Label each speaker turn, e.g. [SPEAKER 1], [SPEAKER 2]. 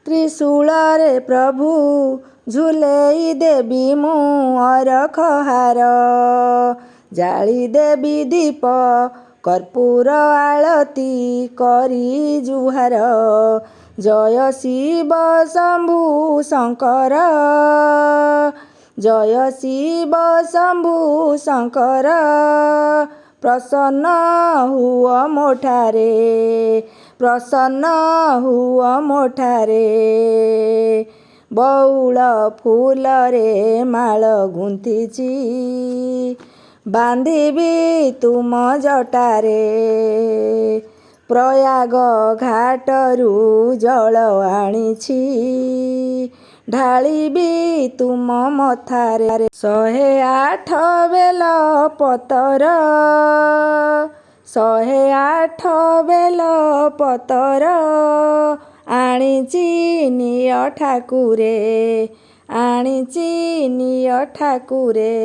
[SPEAKER 1] त्रिशूल रे प्रभु झुलेई देबी मु अरख हार जाली देबी दीप कर्पूर आळती करी जुहार जय शिव शंभु शंकर जय शिव शंभु शंकर प्रसन्न हुआ मोठारे प्रसन्न हुआ मोठारे बौल फूल रे माळ गुंथिची बांधिबी तुम जटारे प्रयाग घाटरू जल आनिछि ढालिबी तुम मथारे 108 बेल पतर 108 बेल पतर आनिछि निय ठाकुरे आनिछि निय ठाकुरे।